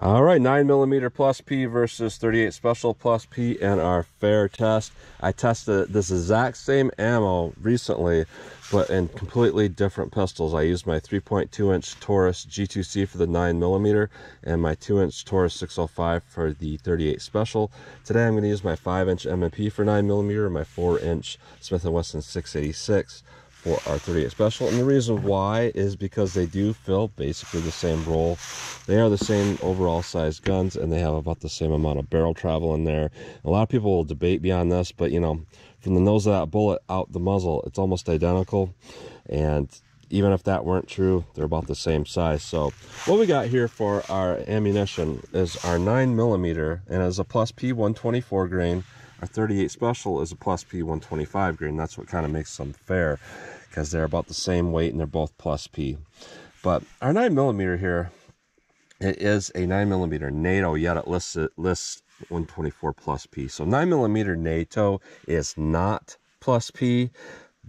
All right, 9mm+P versus 38 Special+P in our fair test. I tested this exact same ammo recently, but in completely different pistols. I used my 3.2-inch Taurus G2C for the 9mm and my 2-inch Taurus 605 for the 38 Special. Today I'm going to use my 5-inch M&P for 9mm and my 4-inch Smith & Wesson 686 for our 38 Special. And the reason why is because they do fill basically the same role. They are the same overall size guns, and they have about the same amount of barrel travel in there. A lot of people will debate me on this, but you know, from the nose of that bullet out the muzzle, it's almost identical. And even if that weren't true, they're about the same size. So what we got here for our ammunition is our 9mm, and it's a +P 124 grain. Our 38 Special is a +P 125 grain. That's what kind of makes them fair, because they're about the same weight and they're both +P. But our 9mm here, it is a 9mm NATO, yet it lists 124 +P. So 9mm NATO is not +P,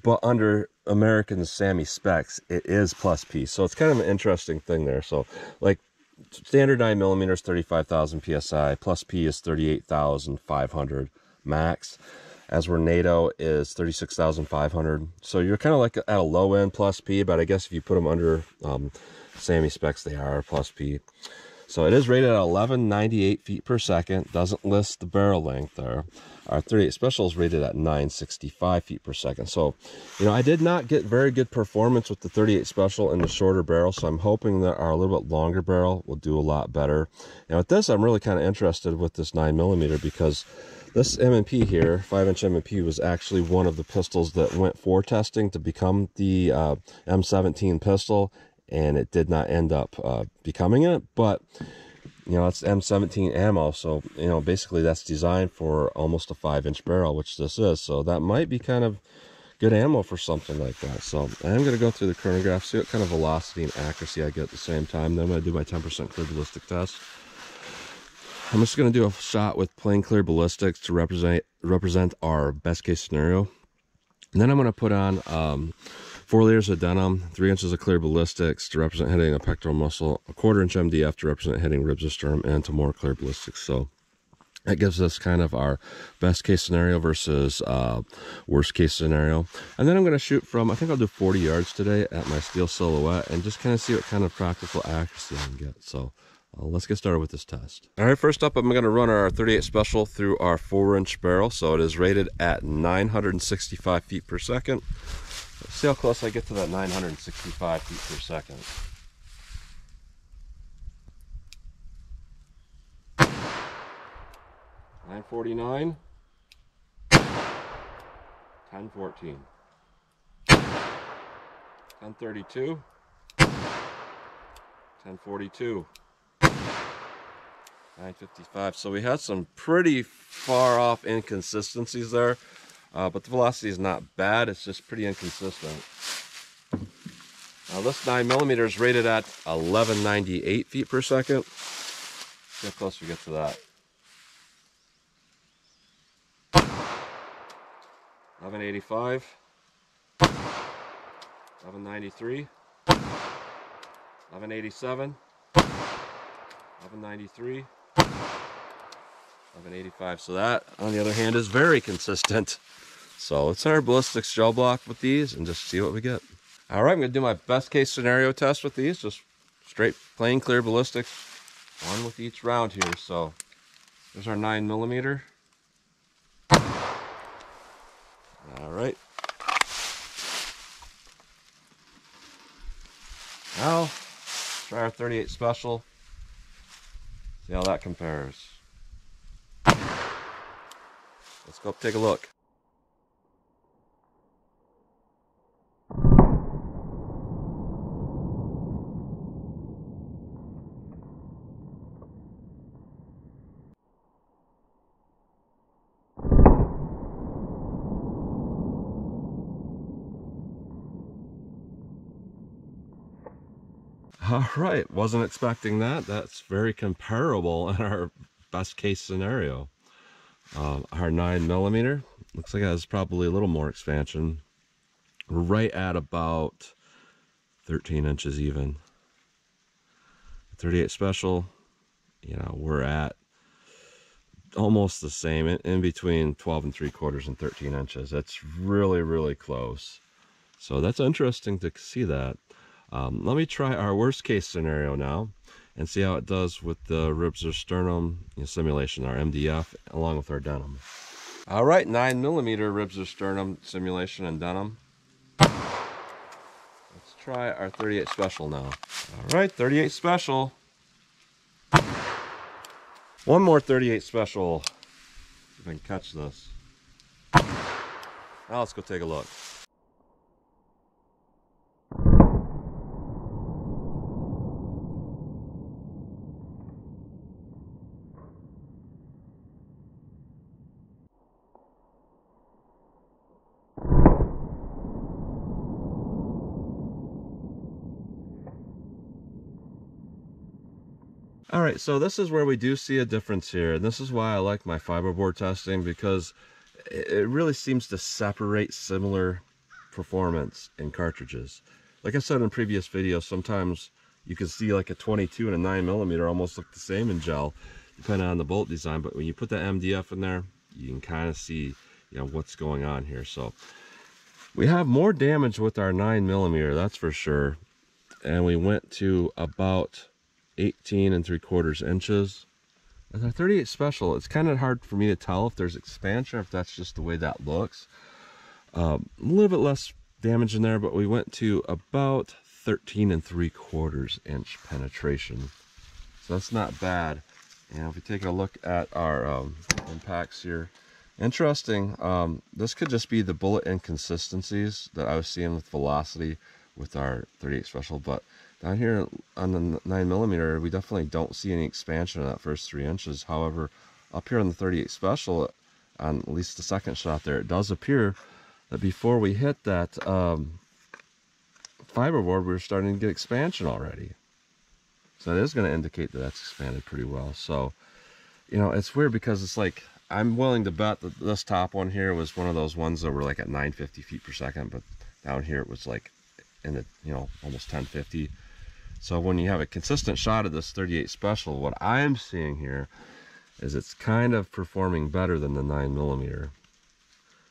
but under American SAMI specs, it is +P. So it's kind of an interesting thing there. So like standard 9mm is 35,000 PSI, +P is 38,500 max, as where NATO is 36,500. So you're kind of like at a low end +P, but I guess if you put them under SAMI specs, they are +P. So it is rated at 1198 feet per second. Doesn't list the barrel length there. Our 38 Special is rated at 965 feet per second. So, you know, I did not get very good performance with the 38 Special in the shorter barrel, so I'm hoping that our little bit longer barrel will do a lot better. And with this, I'm really kind of interested with this 9mm, because this M&P here, 5-inch M&P, was actually one of the pistols that went for testing to become the M17 pistol, and it did not end up becoming it. But you know, it's M17 ammo, so you know, basically that's designed for almost a 5-inch barrel, which this is. So that might be kind of good ammo for something like that. So I'm going to go through the chronograph, see what kind of velocity and accuracy I get at the same time. Then I'm going to do my 10% clear ballistic test. I'm just going to do a shot with plain clear ballistics to represent our best case scenario. And then I'm going to put on 4 layers of denim, 3 inches of clear ballistics to represent hitting a pectoral muscle, a 1/4 inch MDF to represent hitting ribs or sternum, and to more clear ballistics. So that gives us kind of our best case scenario versus worst case scenario. And then I'm going to shoot from, I think I'll do 40 yards today at my steel silhouette and just kind of see what kind of practical accuracy I can get. So let's get started with this test. All right, first up, I'm going to run our 38 Special through our 4-inch barrel. So it is rated at 965 feet per second. Let's see how close I get to that 965 feet per second. $949, 1014, 1032, 1042, 955. So we had some pretty far off inconsistencies there, but the velocity is not bad. It's just pretty inconsistent. Now this 9mm is rated at 1198 feet per second. See how close we get to that. 1185, 1193, 1187, 1193, 1185. So that, on the other hand, is very consistent. So let's hit our ballistics gel block with these and just see what we get. All right, I'm going to do my best case scenario test with these. Just straight, plain, clear ballistics. One with each round here. So there's our 9mm. All right. Now, let's try our 38 Special. See how that compares. Let's go take a look. All right, wasn't expecting that. That's very comparable in our best case scenario. Our 9mm looks like it has probably a little more expansion. We're right at about 13 inches even. 38 Special, you know, we're at almost the same, in between 12 3/4 and 13 inches. It's really, really close. So that's interesting to see that. Let me try our worst case scenario now and see how it does with the ribs or sternum simulation, our MDF, along with our denim. All right, 9mm ribs or sternum simulation and denim. Let's try our 38 special now. All right, 38 special. One more 38 special. If I can catch this. Now let's go take a look. All right, so this is where we do see a difference here. And this is why I like my fiberboard testing, because it really seems to separate similar performance in cartridges. Like I said in previous videos, sometimes you can see like a 22 and a 9mm almost look the same in gel, depending on the bolt design. But when you put that MDF in there, you can kind of see, you know, what's going on here. So we have more damage with our 9mm, that's for sure. And we went to about 18 3/4 inches. With our 38 special, it's kind of hard for me to tell if there's expansion or if that's just the way that looks. A little bit less damage in there, but we went to about 13 3/4 inch penetration. So that's not bad. And if we take a look at our impacts here, interesting. This could just be the bullet inconsistencies that I was seeing with velocity with our 38 special, but down here on the 9mm, we definitely don't see any expansion in that first 3 inches. However, up here on the 38 special, on at least the second shot there, it does appear that before we hit that fiberboard, we were starting to get expansion already. So that is going to indicate that that's expanded pretty well. So, you know, it's weird because it's like, I'm willing to bet that this top one here was one of those ones that were like at 950 feet per second, but down here it was like in the, you know, almost 1050. So when you have a consistent shot of this 38 special, what I'm seeing here is it's kind of performing better than the 9mm.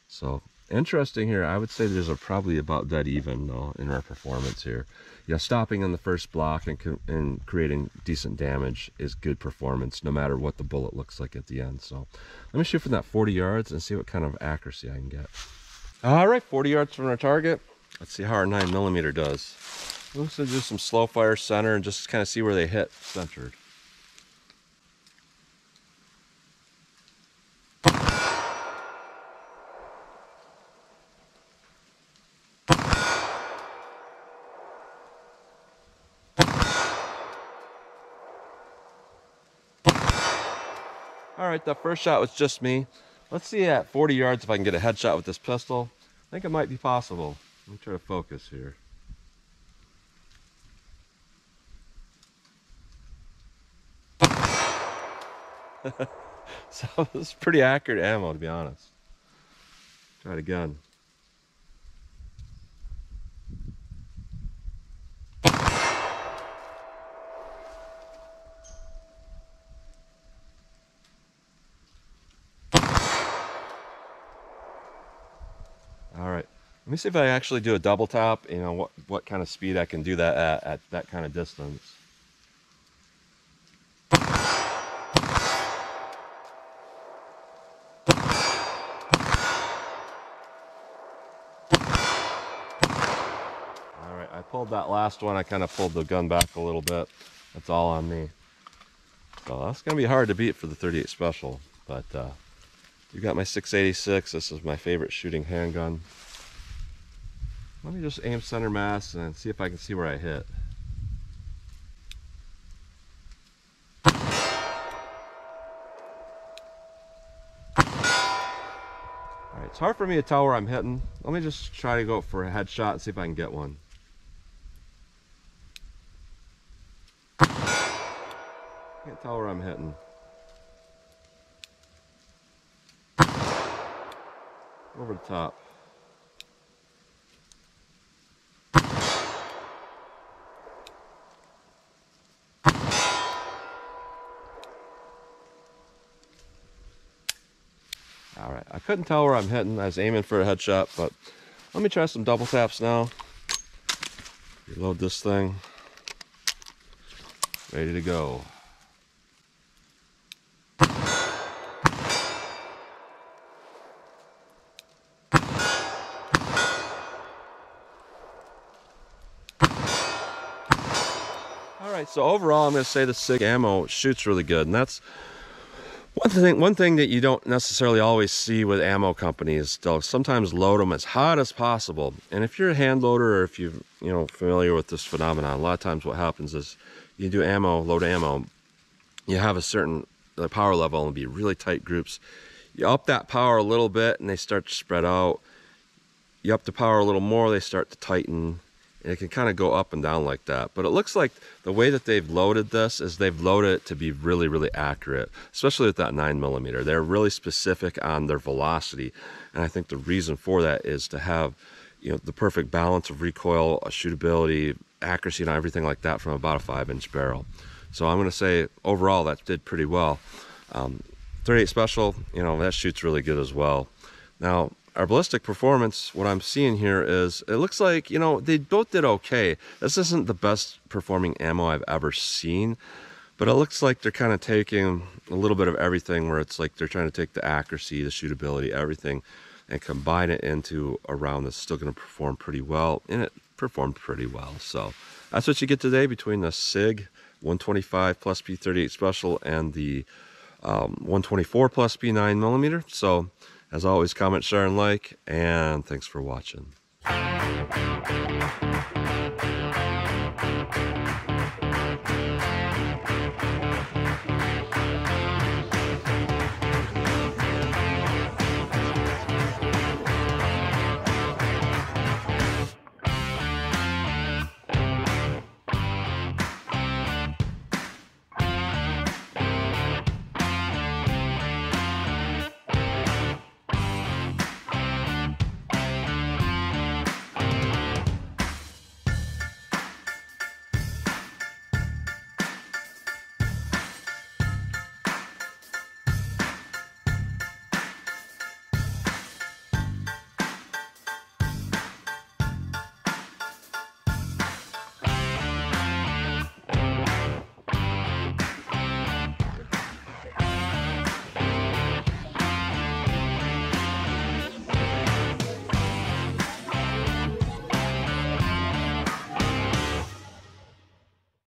So interesting here. I would say there's probably about dead even though in our performance here. Yeah, stopping in the first block and creating decent damage is good performance, no matter what the bullet looks like at the end. So let me shoot from that 40 yards and see what kind of accuracy I can get. All right, 40 yards from our target. Let's see how our 9mm does. Let's do some slow fire center and just kind of see where they hit centered. All right, that first shot was just me. Let's see at 40 yards if I can get a headshot with this pistol. I think it might be possible. Let me try to focus here. So this is pretty accurate ammo, to be honest. Try it again. All right, let me see if I actually do a double tap, you know, what kind of speed I can do that at that kind of distance. All right, I pulled that last one. I kind of pulled the gun back a little bit. That's all on me. So that's gonna be hard to beat for the 38 special, but you got my 686. This is my favorite shooting handgun. Let me just aim center mass and see if I can see where I hit. All right, it's hard for me to tell where I'm hitting. Let me just try to go for a headshot and see if I can get one. Can't tell where I'm hitting. Over the top. All right, I couldn't tell where I'm hitting. I was aiming for a headshot, but let me try some double taps now. Reload this thing. Ready to go. Alright, so overall I'm going to say the SIG ammo shoots really good, and that's one thing that you don't necessarily always see with ammo companies. They'll sometimes load them as hot as possible, and if you're a hand loader or if you're familiar with this phenomenon, a lot of times what happens is you do load ammo, you have a certain power level and be really tight groups. You up that power a little bit and they start to spread out. You up the power a little more, they start to tighten. And it can kind of go up and down like that. But it looks like the way that they've loaded this is they've loaded it to be really, really accurate, especially with that 9mm. They're really specific on their velocity. And I think the reason for that is to have, the perfect balance of recoil, shootability, accuracy, and everything like that from about a 5-inch barrel. So I'm going to say overall that did pretty well. 38 Special, that shoots really good as well. Now, our ballistic performance, what I'm seeing here is, it looks like, they both did okay. This isn't the best performing ammo I've ever seen, but it looks like they're kind of taking a little bit of everything, where it's like they're trying to take the accuracy, the shootability, everything, and combine it into a round that's still going to perform pretty well, and it performed pretty well. So that's what you get today between the SIG 125+P 38 Special and the 124+P 9mm. So as always, comment, share, and like, and thanks for watching.